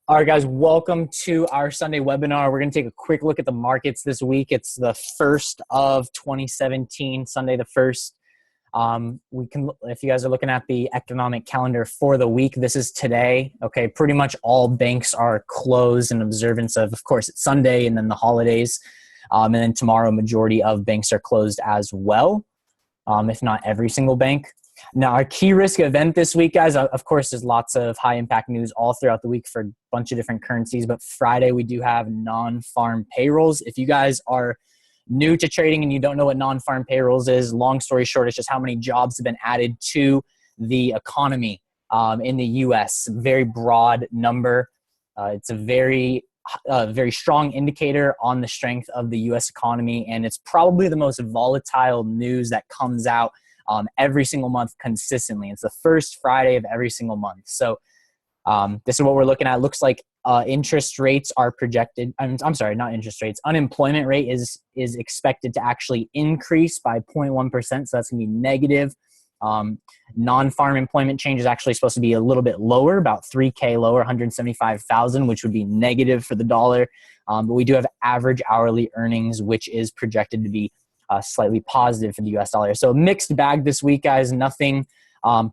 All right, guys, welcome to our Sunday webinar. We're going to take a quick look at the markets this week. It's the 1st of 2017, Sunday the 1st. If you guys are looking at the economic calendar for the week, this is today. Okay, pretty much all banks are closed in observance of course, it's Sunday and then the holidays. And then tomorrow, majority of banks are closed as well, if not every single bank. Now, our key risk event this week, guys, of course, there's lots of high impact news all throughout the week for a bunch of different currencies. But Friday, we do have non-farm payrolls. If you guys are new to trading and you don't know what non-farm payrolls is, long story short, it's just how many jobs have been added to the economy in the U.S. Very broad number. It's a very strong indicator on the strength of the U.S. economy, and it's probably the most volatile news that comes out every single month consistently. It's the first Friday of every single month. So this is what we're looking at. Looks like interest rates are projected. I'm sorry, not interest rates. Unemployment rate is expected to actually increase by 0.1%. So that's going to be negative. Non-farm employment change is actually supposed to be a little bit lower, about 3K lower, 175,000, which would be negative for the dollar. But we do have average hourly earnings, which is projected to be slightly positive for the US dollar. So mixed bag this week, guys. Nothing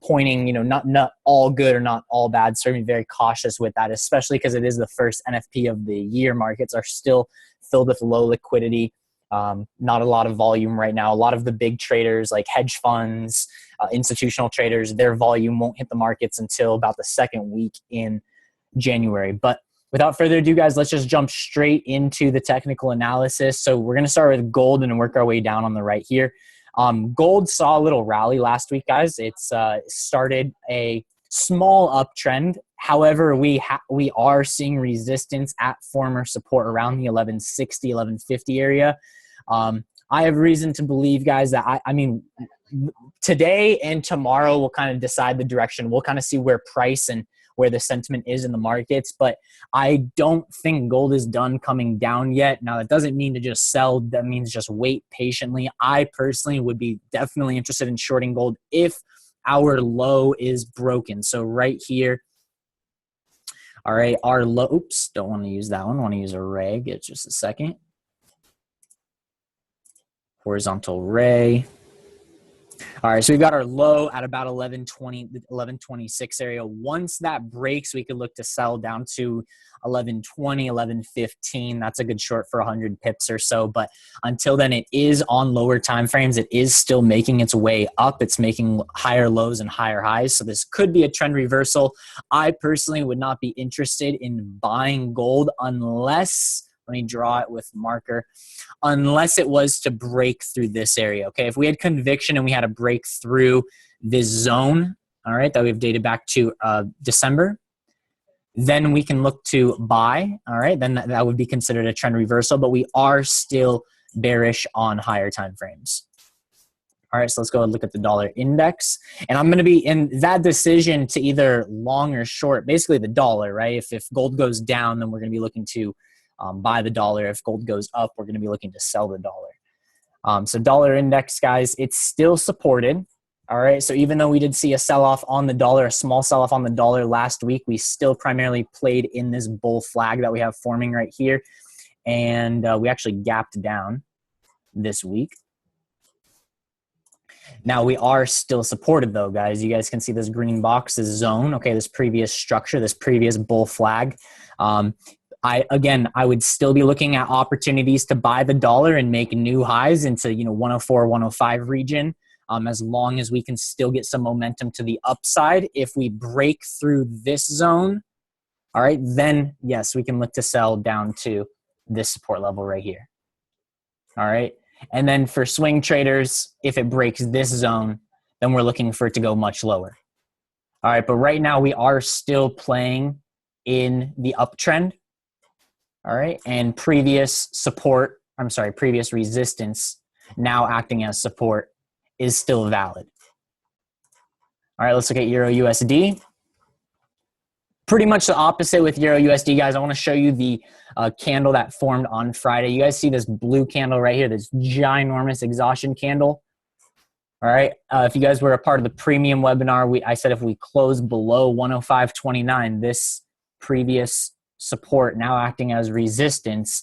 pointing, not all good or not all bad. So be very cautious with that, especially because it is the first NFP of the year. Markets are still filled with low liquidity. Not a lot of volume right now. A lot of the big traders like hedge funds, institutional traders, their volume won't hit the markets until about the second week in January. But without further ado, guys, let's just jump straight into the technical analysis. So we're going to start with gold and work our way down on the right here. Gold saw a little rally last week, guys. It's started a small uptrend. However, we are seeing resistance at former support around the 1160, 1150 area. I have reason to believe, guys, that I mean, today and tomorrow will kind of decide the direction. We'll kind of see where price and where the sentiment is in the markets, but I don't think gold is done coming down yet. Now, that doesn't mean to just sell. That means just wait patiently. I personally would be definitely interested in shorting gold if our low is broken. So right here, all right, our low, oops, don't want to use that one. I want to use a ray. Get just a second. Horizontal ray. All right, so we've got our low at about 1120, 1126 area. Once that breaks, we could look to sell down to 1120, 1115. That's a good short for 100 pips or so. But until then, it is on lower time frames. It is still making its way up. It's making higher lows and higher highs. So this could be a trend reversal. I personally would not be interested in buying gold unless, let me draw it with marker, unless it was to break through this area. Okay, if we had conviction and we had to break through this zone, all right, that we've dated back to December, then we can look to buy. All right, then that would be considered a trend reversal, but we are still bearish on higher time frames. All right, so let's go and look at the dollar index. And I'm going to be in that decision to either long or short, basically the dollar, right? If gold goes down, then we're going to be looking to buy the dollar. If gold goes up, we're going to be looking to sell the dollar. So dollar index, guys, it's still supported. All right. So even though we did see a sell-off on the dollar, a small sell-off on the dollar last week, we still primarily played in this bull flag that we have forming right here. And we actually gapped down this week. Now we are still supported though, guys. You guys can see this green box, this zone. Okay. This previous structure, this previous bull flag. I would still be looking at opportunities to buy the dollar and make new highs into 104, 105 region, as long as we can still get some momentum to the upside. If we break through this zone, all right, then yes, we can look to sell down to this support level right here. All right, and then for swing traders, if it breaks this zone, then we're looking for it to go much lower. All right, but right now we are still playing in the uptrend. All right, and previous resistance now acting as support is still valid. All right, let's look at Euro USD. Pretty much the opposite with Euro USD, guys. I want to show you the candle that formed on Friday. You guys see this blue candle right here, this ginormous exhaustion candle. All right, if you guys were a part of the premium webinar, I said if we close below 105.29, this previous support, now acting as resistance.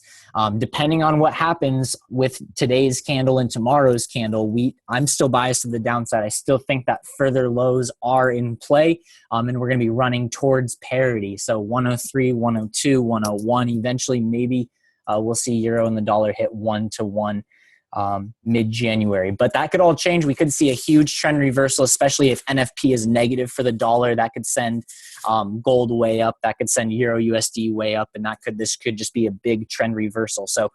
Depending on what happens with today's candle and tomorrow's candle, I'm still biased to the downside. I still think that further lows are in play, and we're going to be running towards parity. So 103, 102, 101. Eventually, maybe we'll see euro and the dollar hit 1-to-1 mid-January. But that could all change. We could see a huge trend reversal, especially if NFP is negative for the dollar. That could send gold way up. That could send euro USD way up. And this could just be a big trend reversal. So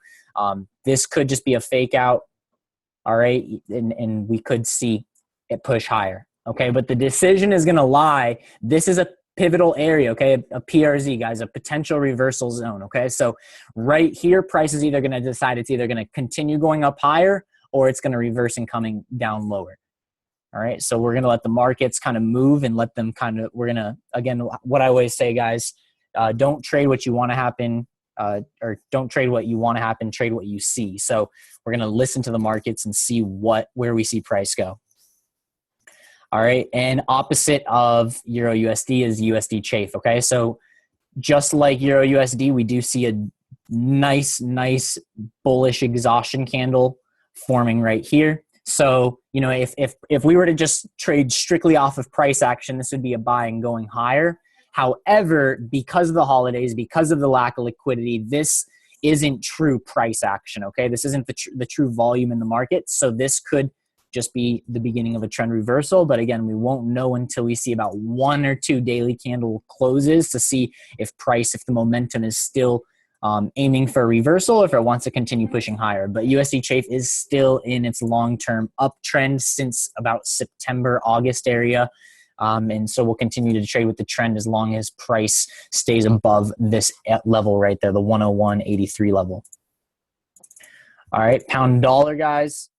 this could just be a fake out. All right. And we could see it push higher. Okay. But the decision is going to lie. This is a pivotal area, okay, a PRZ, guys, a potential reversal zone, okay? So right here, price is either going to decide it's either going to continue going up higher or it's going to reverse and coming down lower, all right? So we're going to let the markets kind of move and let them we're going to, again, what I always say, guys, don't trade what you want to happen, or don't trade what you want to happen, trade what you see. So we're going to listen to the markets and see where we see price go. All right, and opposite of Euro USD is USD chafe, okay? So just like Euro USD, we do see a nice bullish exhaustion candle forming right here. So, you know, if we were to just trade strictly off of price action, this would be a buy and going higher. However, because of the holidays, because of the lack of liquidity, this isn't true price action, okay? This isn't the true volume in the market, so this could just be the beginning of a trend reversal. But again, we won't know until we see about 1 or 2 daily candle closes to see if the momentum is still aiming for a reversal, or if it wants to continue pushing higher. But USD chafe is still in its long-term uptrend since about September, August area. And so we'll continue to trade with the trend as long as price stays above this level right there, the 101.83 level. All right, pound dollar, guys.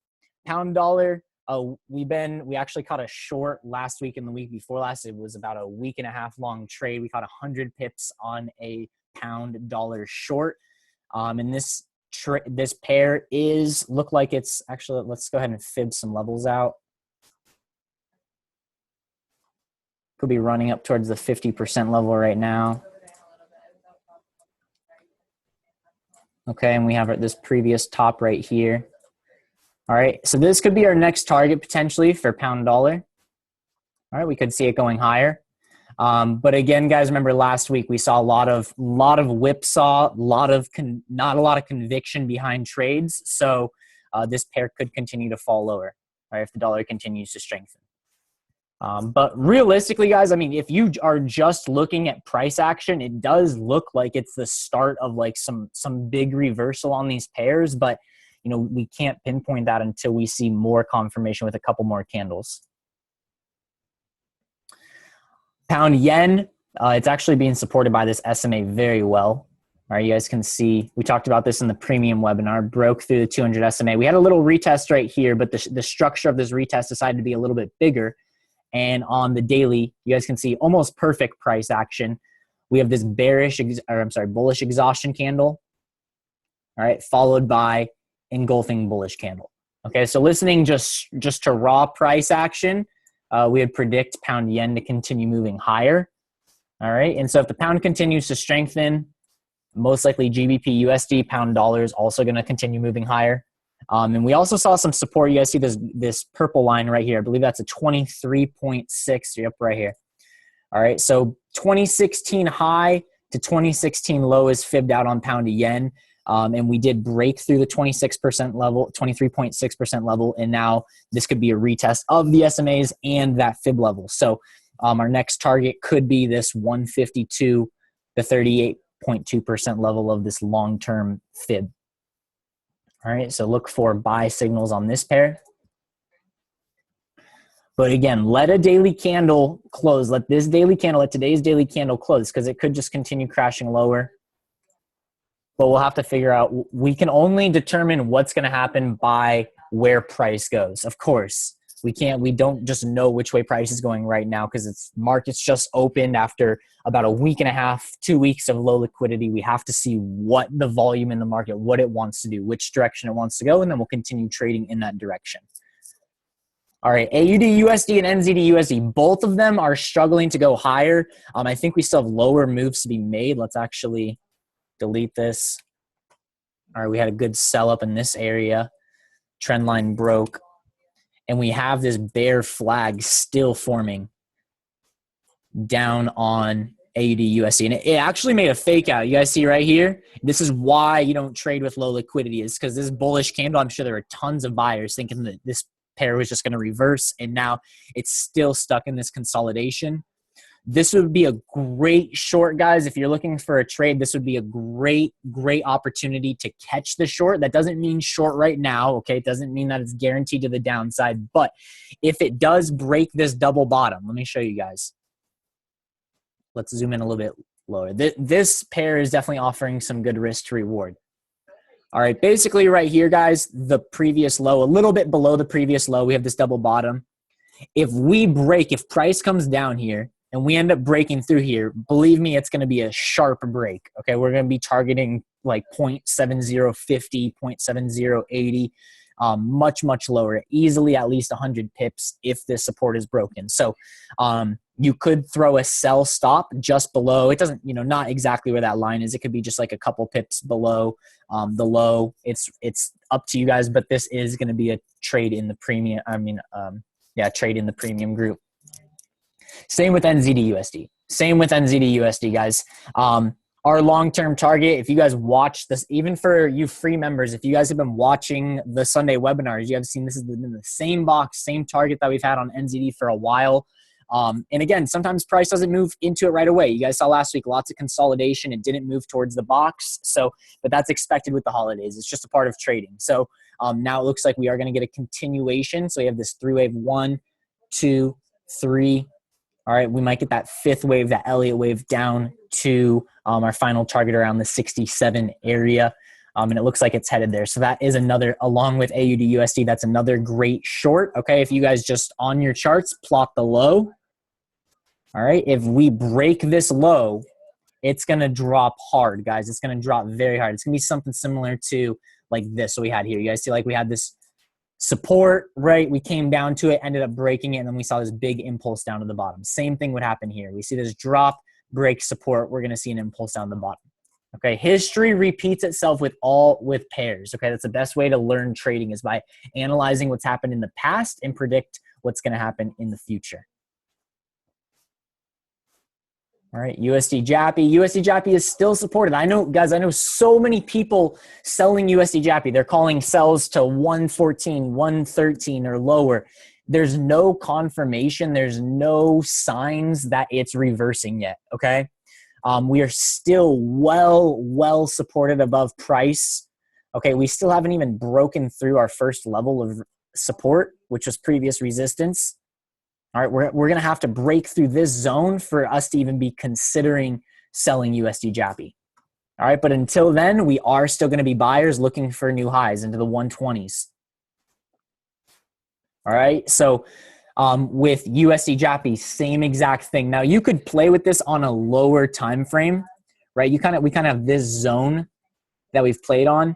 Pound dollar, we actually caught a short last week and the week before last. It was about a week and a half long trade. We caught 100 pips on a pound dollar short. And this pair look like it's actually, let's go ahead and fib some levels out. Could be running up towards the 50% level right now. Okay, and we have this previous top right here. All right, so this could be our next target potentially for pound dollar. All right, we could see it going higher. But again, guys, remember last week we saw a lot of whipsaw, not a lot of conviction behind trades. So this pair could continue to fall lower, right, if the dollar continues to strengthen. But realistically, guys, I mean, if you are just looking at price action, it does look like it's the start of like some big reversal on these pairs, but you know, we can't pinpoint that until we see more confirmation with a couple more candles. Pound yen, it's actually being supported by this SMA very well. All right, you guys can see, we talked about this in the premium webinar, broke through the 200 SMA. We had a little retest right here, but the structure of this retest decided to be a little bit bigger. And on the daily, you guys can see almost perfect price action. We have this bullish exhaustion candle, all right, followed by engulfing bullish candle. Okay, so listening just to raw price action, we would predict pound yen to continue moving higher. All right, and so if the pound continues to strengthen, most likely GBP USD pound dollar is also going to continue moving higher. And we also saw some support. You guys see this purple line right here. I believe that's a 23.6. Yep, right here. All right, so 2016 high to 2016 low is fibbed out on pound to yen. And we did break through the 26% level, 23.6% level, and now this could be a retest of the SMAs and that fib level. So our next target could be this 152 to 38.2% level of this long-term fib. All right, so look for buy signals on this pair. But again, let a daily candle close. Let today's daily candle close, because it could just continue crashing lower. But we'll have to figure out, we can only determine what's going to happen by where price goes. Of course, we don't just know which way price is going right now, because markets just opened after about a week and a half, 2 weeks of low liquidity. We have to see what the volume in the market, what it wants to do, which direction it wants to go, and then we'll continue trading in that direction. All right, AUD USD and NZD USD, both of them are struggling to go higher. I think we still have lower moves to be made. Let's actually delete this. All right, we had a good sell up in this area. Trend line broke. And we have this bear flag still forming down on AUD USD. And it actually made a fake out. You guys see right here? This is why you don't trade with low liquidity, is because this bullish candle, I'm sure there were tons of buyers thinking that this pair was just going to reverse, and now it's still stuck in this consolidation. This would be a great short, guys. If you're looking for a trade, this would be a great opportunity to catch the short. That doesn't mean short right now, okay? It doesn't mean that it's guaranteed to the downside, but if it does break this double bottom, let me show you guys. Let's zoom in a little bit lower. This pair is definitely offering some good risk to reward. All right, basically right here, guys, the previous low, a little bit below the previous low, we have this double bottom. If we break, if price comes down here and we end up breaking through here, believe me, it's going to be a sharp break. Okay, we're going to be targeting like 0.7050, 0.7080, much lower, easily at least 100 pips if this support is broken. So you could throw a sell stop just below. It doesn't, not exactly where that line is. It could be just like a couple pips below the low. It's up to you guys, but this is going to be a trade in the premium. Trade in the premium group. Same with NZD USD. Same with NZD USD, guys. Our long-term target, if you guys watch this, even for you free members, if you guys have been watching the Sunday webinars, you have seen this has been the same box, same target that we've had on NZD for a while. And again, sometimes price doesn't move into it right away. You guys saw last week, lots of consolidation. It didn't move towards the box. So, but that's expected with the holidays. It's just a part of trading. So now it looks like we are going to get a continuation. So we have this three wave, 1, 2, 3. All right, we might get that fifth wave, that Elliott wave down to our final target around the 67 area. And it looks like it's headed there. So that is another, along with AUD USD, that's another great short. Okay, if you guys just on your charts, plot the low. All right, if we break this low, it's going to drop hard, guys. It's going to drop very hard. It's going to be something similar to like this we had here. You guys see like we had this support, right? We came down to it, ended up breaking it, and then we saw this big impulse down to the bottom. Same thing would happen here. We see this drop, break, support. We're going to see an impulse down the bottom. Okay, history repeats itself with pairs. Okay, that's the best way to learn trading is by analyzing what's happened in the past and predict what's going to happen in the future. All right, USD Jappy. USD Jappy is still supported. I know, guys, I know so many people selling USD Jappy. They're calling sells to 114, 113 or lower. There's no confirmation. There's no signs that it's reversing yet, okay? We are still well supported above price. Okay, we still haven't even broken through our first level of support, which was previous resistance. All right, we're going to have to break through this zone for us to even be considering selling USD Jappy. All right, but until then, we are still going to be buyers looking for new highs into the 120s. All right, so with USD Jappy, same exact thing. Now, you could play with this on a lower time frame, right? We kind of have this zone that we've played on.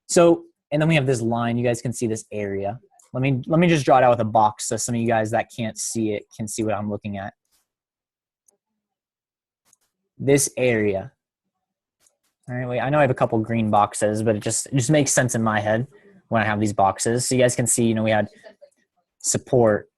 So, and then we have this line. You guys can see this area. Let me just draw it out with a box so some of you guys that can't see it can see what I'm looking at. This area. All right, wait, I know I have a couple green boxes, but it just makes sense in my head when I have these boxes. So you guys can see, we had support.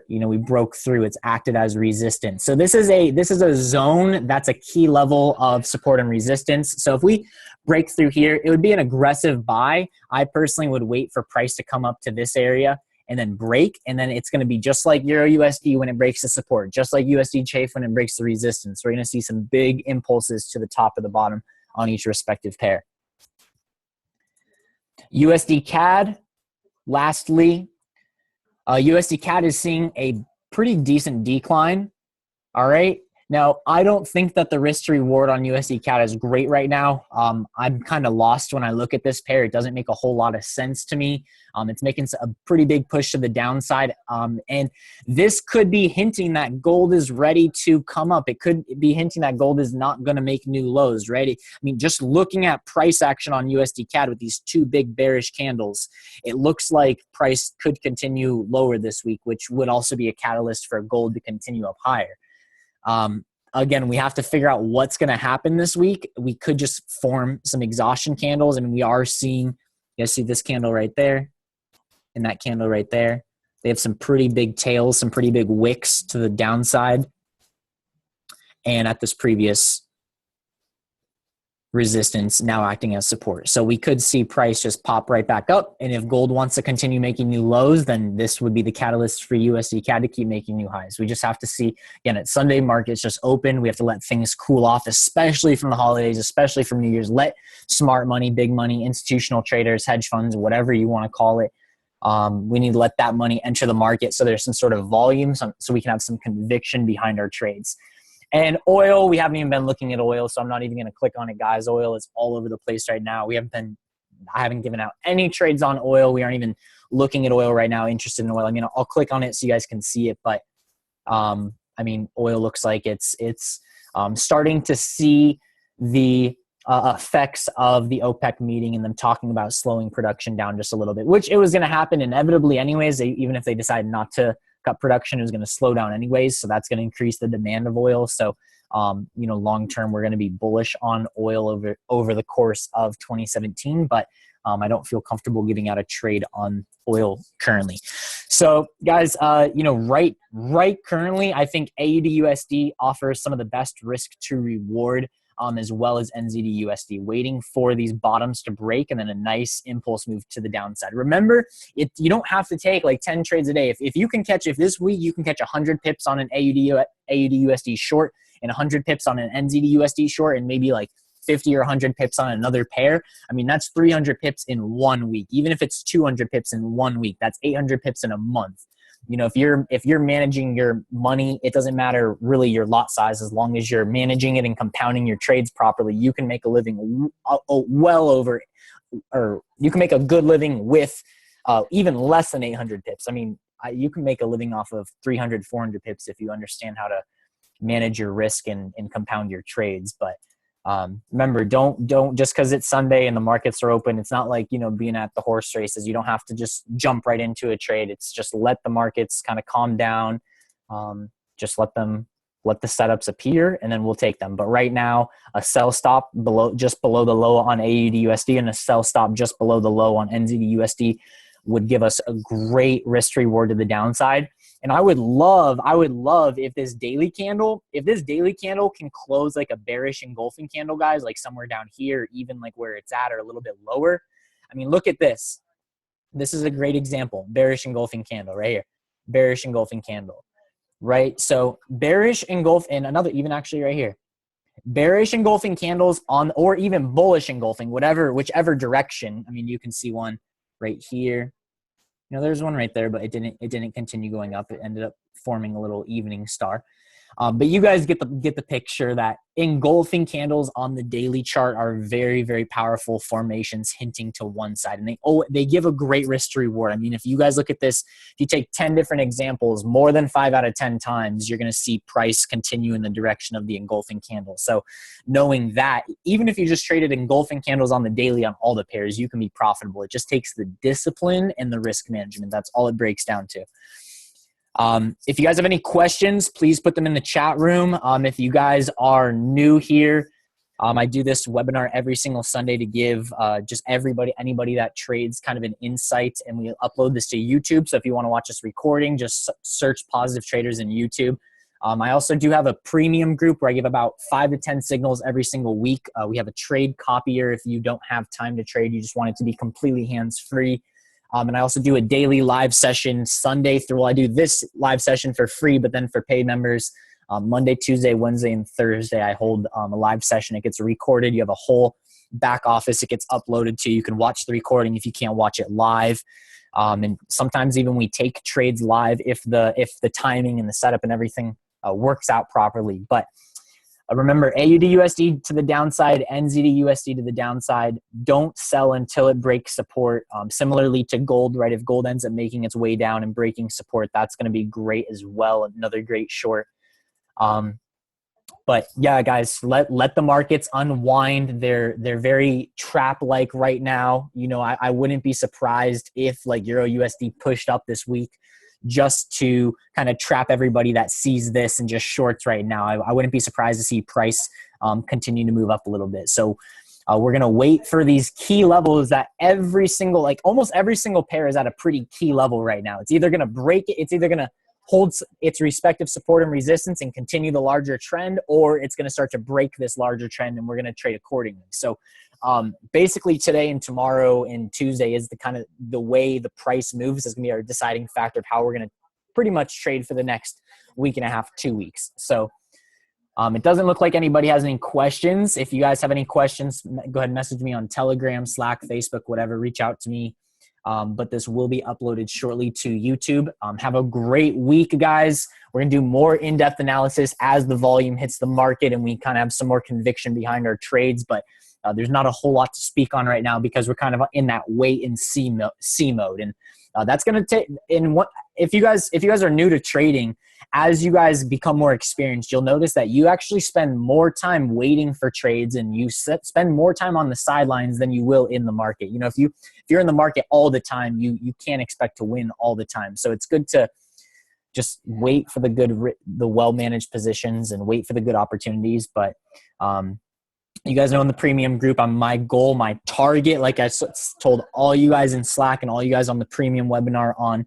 We broke through. It's acted as resistance. So this is a zone that's a key level of support and resistance. So if we break through here, it would be an aggressive buy. I personally would wait for price to come up to this area and then break, and then it's going to be just like Euro USD when it breaks the support, just like USD CHF when it breaks the resistance. We're going to see some big impulses to the top or the bottom on each respective pair. USD CAD, lastly. USD CAD is seeing a pretty decent decline. All right. Now, I don't think that the risk to reward on USD CAD is great right now. I'm kind of lost when I look at this pair. It doesn't make a whole lot of sense to me. It's making a pretty big push to the downside. And this could be hinting that gold is ready to come up. It could be hinting that gold is not going to make new lows, right? I mean, just looking at price action on USD CAD with these two big bearish candles, it looks like price could continue lower this week, which would also be a catalyst for gold to continue up higher. Again, we have to figure out what's going to happen this week. We could just form some exhaustion candles. I mean, we are seeing, you guys see this candle right there and that candle right there. They have some pretty big tails, some pretty big wicks to the downside. And at this previous resistance now acting as support. So we could see price just pop right back up. And if gold wants to continue making new lows, then this would be the catalyst for USD CAD to keep making new highs. We just have to see, again, at Sunday market's just open. We have to let things cool off, especially from the holidays, especially from New Year's. Let smart money, big money, institutional traders, hedge funds, whatever you want to call it. We need to let that money enter the market so there's some sort of volume so we can have some conviction behind our trades. And oil, we haven't even been looking at oil, so I'm not even going to click on it, guys. Oil is all over the place right now. I haven't given out any trades on oil. We aren't even looking at oil right now, interested in oil. I mean, I'll click on it so you guys can see it, but I mean, oil looks like it's starting to see the effects of the OPEC meeting and them talking about slowing production down just a little bit, which it was going to happen inevitably anyways. Even if they decide not to cut production, is going to slow down anyways. So that's going to increase the demand of oil. So, long term, we're going to be bullish on oil over the course of 2017, but I don't feel comfortable giving out a trade on oil currently. So guys, right currently, I think AUD/USD offers some of the best risk to reward, as well as NZD/USD, waiting for these bottoms to break and then a nice impulse move to the downside. Remember, you don't have to take like 10 trades a day. If this week you can catch 100 pips on an AUD/USD short and 100 pips on an NZD/USD short and maybe like 50 or 100 pips on another pair, I mean, that's 300 pips in 1 week. Even if it's 200 pips in 1 week, that's 800 pips in a month. If you're managing your money, it doesn't matter really your lot size. As long as you're managing it and compounding your trades properly, you can make a living you can make a good living with even less than 800 pips. I mean, you can make a living off of 300, 400 pips if you understand how to manage your risk and compound your trades. But remember, don't just because it's Sunday and the markets are open, it's not like, being at the horse races. You don't have to just jump right into a trade. It's just let the markets kind of calm down. Just let the setups appear and then we'll take them. But right now, a sell stop just below the low on AUD/USD and a sell stop just below the low on NZD/USD would give us a great risk reward to the downside. And I would love if this daily candle can close like a bearish engulfing candle, guys, like somewhere down here, even like where it's at or a little bit lower. I mean, look at this. This is a great example. Bearish engulfing candle right here. Bearish engulfing candle, right? So bearish engulf and another, even actually right here. Bearish engulfing candles on, or even bullish engulfing, whichever direction. I mean, you can see one right here. There's one right there, but it didn't continue going up. It ended up forming a little evening star. But you guys get the picture that engulfing candles on the daily chart are very, very powerful formations hinting to one side. And they give a great risk to reward. I mean, if you guys look at this, if you take 10 different examples, more than 5 out of 10 times, you're going to see price continue in the direction of the engulfing candle. So knowing that, even if you just traded engulfing candles on the daily on all the pairs, you can be profitable. It just takes the discipline and the risk management. That's all it breaks down to. If you guys have any questions, please put them in the chat room. If you guys are new here, I do this webinar every single Sunday to give just anybody that trades kind of an insight, and we upload this to YouTube. So if you want to watch this recording, just search Positive Traders in YouTube. I also do have a premium group where I give about 5 to 10 signals every single week. We have a trade copier if you don't have time to trade, you just want it to be completely hands-free. And I also do a daily live session Sunday through. I do this live session for free, but then for paid members, Monday, Tuesday, Wednesday, and Thursday, I hold a live session. It gets recorded. You have a whole back office. It gets uploaded to you. You can watch the recording if you can't watch it live. And sometimes even we take trades live if the timing and the setup and everything works out properly. But remember, AUD/USD to the downside, NZD/USD to the downside. Don't sell until it breaks support. Similarly to gold, right? If gold ends up making its way down and breaking support, that's going to be great as well. Another great short. But yeah, guys, let the markets unwind. They're very trap-like right now. You know, I wouldn't be surprised if like Euro USD pushed up this week just to kind of trap everybody that sees this and just shorts right now. I wouldn't be surprised to see price continue to move up a little bit. So we're going to wait for these key levels that almost every single pair is at a pretty key level right now. It's either going to break it. It's either going to hold its respective support and resistance and continue the larger trend, or it's going to start to break this larger trend and we're going to trade accordingly. So basically today and tomorrow and Tuesday is the way the price moves is going to be our deciding factor of how we're going to pretty much trade for the next week and a half, 2 weeks. So it doesn't look like anybody has any questions. If you guys have any questions, go ahead and message me on Telegram, Slack, Facebook, whatever, reach out to me. But this will be uploaded shortly to YouTube. Have a great week, guys. We're going to do more in-depth analysis as the volume hits the market and we kind of have some more conviction behind our trades. But there's not a whole lot to speak on right now because we're kind of in that wait and see mode. And that's going to take if you guys are new to trading, as you guys become more experienced, you'll notice that you actually spend more time waiting for trades and you spend more time on the sidelines than you will in the market. You know, if you're in the market all the time, you can't expect to win all the time. So it's good to just wait for the well-managed positions and wait for the good opportunities. But you guys know in the premium group, my goal, my target, like I told all you guys in Slack and all you guys on the premium webinar on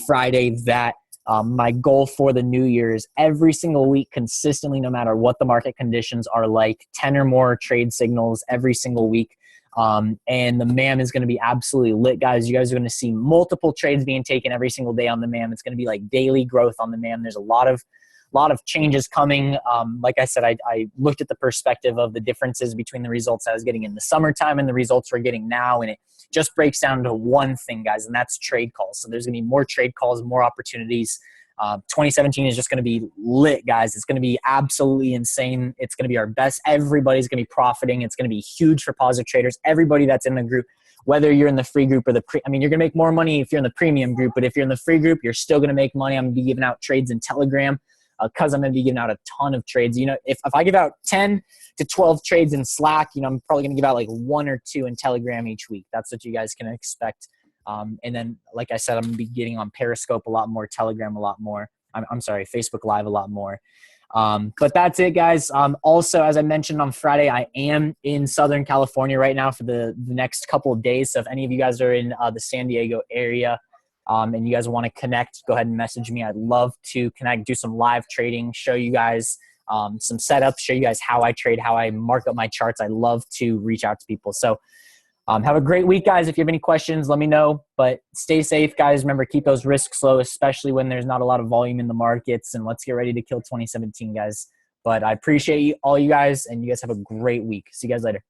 Friday, that my goal for the new year is every single week consistently, no matter what the market conditions are like, 10 or more trade signals every single week. And the MAM is going to be absolutely lit, guys. You guys are going to see multiple trades being taken every single day on the MAM. It's going to be like daily growth on the MAM. There's a lot of changes coming. Like I said, I looked at the perspective of the differences between the results I was getting in the summertime and the results we're getting now. And it just breaks down to one thing, guys, and that's trade calls. So there's going to be more trade calls, more opportunities. 2017 is just going to be lit, guys. It's going to be absolutely insane. It's going to be our best. Everybody's going to be profiting. It's going to be huge for positive traders. Everybody that's in the group, whether you're in the free group or you're going to make more money if you're in the premium group, but if you're in the free group, you're still going to make money. I'm going to be giving out trades in Telegram because I'm going to be giving out a ton of trades. You know, if I give out 10 to 12 trades in Slack, you know, I'm probably going to give out like 1 or 2 in Telegram each week. That's what you guys can expect. And then, like I said, I'm going to be getting on Periscope a lot more, Telegram a lot more. I'm sorry, Facebook Live a lot more. But that's it, guys. Also, as I mentioned on Friday, I am in Southern California right now for the next couple of days. So if any of you guys are in the San Diego area and you guys want to connect, go ahead and message me. I'd love to connect, do some live trading, show you guys some setups, show you guys how I trade, how I mark up my charts. I love to reach out to people. So have a great week, guys. If you have any questions, let me know. But stay safe, guys. Remember, keep those risks low, especially when there's not a lot of volume in the markets. And let's get ready to kill 2017, guys. But I appreciate all you guys, and you guys have a great week. See you guys later.